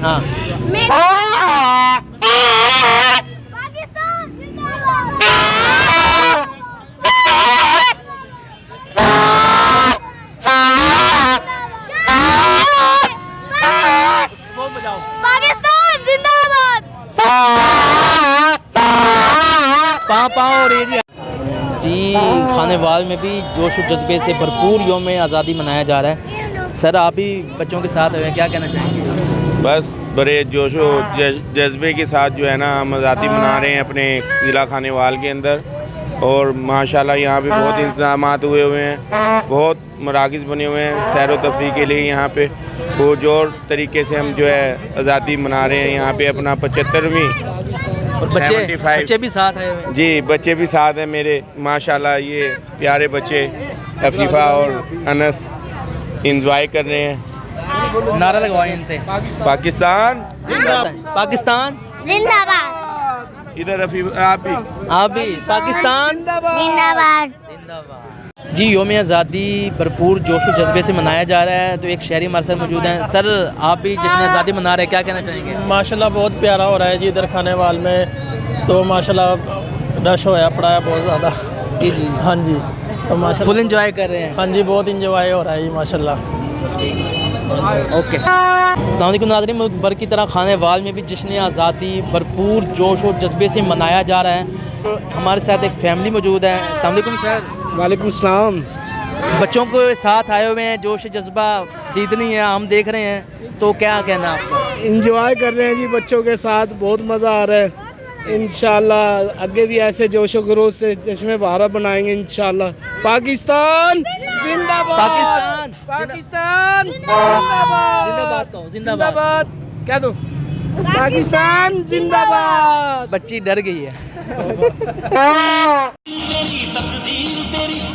हाँ पाकिस्तान जिंदाबाद। पाँव और एरिया जी। खानेवाल में भी जोश और जज्बे से भरपूर यौम आज़ादी मनाया जा रहा है। सर आप भी बच्चों के साथ हुए, क्या कहना चाहेंगे? बस बड़े जोश और जज्बे के साथ जो है ना हम आज़ादी मना रहे हैं अपने ज़िला खानेवाल के अंदर। और माशाल्लाह यहाँ पे बहुत इंतज़ामात हुए हैं, बहुत मराकज़ बने हुए हैं सैर व तफरीह के लिए। यहाँ पे पुरजोर तरीके से हम जो है आज़ादी मना रहे हैं। यहाँ पे अपना 75वीं और बच्चे भी साथ हैं जी, बच्चे भी साथ हैं मेरे माशाल्लाह। ये प्यारे बच्चे अफीफ़ा और अनस इंजॉय कर रहे हैं। नारा लगवाएं इनसे, पाकिस्तान जिंदाबाद, पाकिस्तान जिंदाबाद। इधर आप भी पाकिस्तान जिंदाबाद। जी। यौम आज़ादी भरपूर जोश और जज्बे से मनाया जा रहा है। तो एक शहरी हमारे साथ मौजूद हैं। सर आप भी जश्न आज़ादी मना रहे हैं, क्या कहना चाहेंगे? माशाल्लाह बहुत प्यारा हो रहा है जी इधर खानेवाल में। तो माशाल्लाह रश होया पड़ा है बहुत ज़्यादा। जी जी हाँ जी, तो माशाल्लाह फुल इंजॉय कर रहे हैं। हाँ जी, बहुत इंजॉय हो रहा है जी माशाल्लाह। ओके। अस्सलाम वालेकुम नाज़रीन, मुल्क भर की तरह खानेवाल में भी जश्न आज़ादी भरपूर जोश और जज्बे से मनाया जा रहा है। तो हमारे साथ एक फैमिली मौजूद है। अस्सलाम वालेकुम सर। वालेकुम सलाम। बच्चों को साथ आए हुए हैं, जोश जज्बा दीदनी है, हम देख रहे हैं, तो क्या कहना आपका? इंजॉय कर रहे हैं जी बच्चों के साथ, बहुत मज़ा आ रहा है। इंशाल्लाह आगे भी ऐसे जोशो खरोश से जश्न भारत बनाएंगे इंशाल्लाह। पाकिस्तान जिंदाबाद। पाकिस्तान पाकिस्तान जिंदाबाद कहो, जिंदाबाद क्या दो। पाकिस्तान जिंदाबाद। बच्ची डर गई है।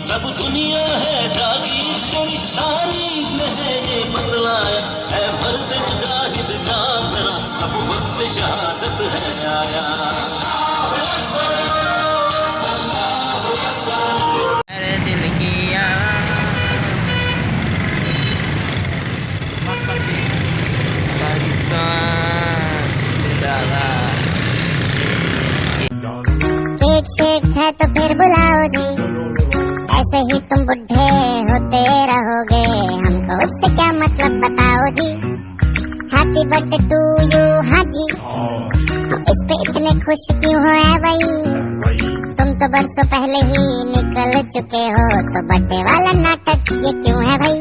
सब दुनिया है जागीर तेरी तारीफ में है ये बतलाया है मर्द मुजाहिद जान जरा अब वक्त शहादत है आया। अरे दिल की पाकिस्तान जिंदाबाद। एक शेख है तो फिर बुलाओ जी, ऐसे ही तुम बुढ़े होते रहोगे, हमको उससे क्या मतलब बताओ जी। हैप्पी बर्थडे टू यू हाजी, इस पे इतने खुश क्यों हो ऐ भाई, तुम तो बरसों पहले ही निकल चुके हो, तो बर्थडे वाला नाटक ये क्यों है भाई।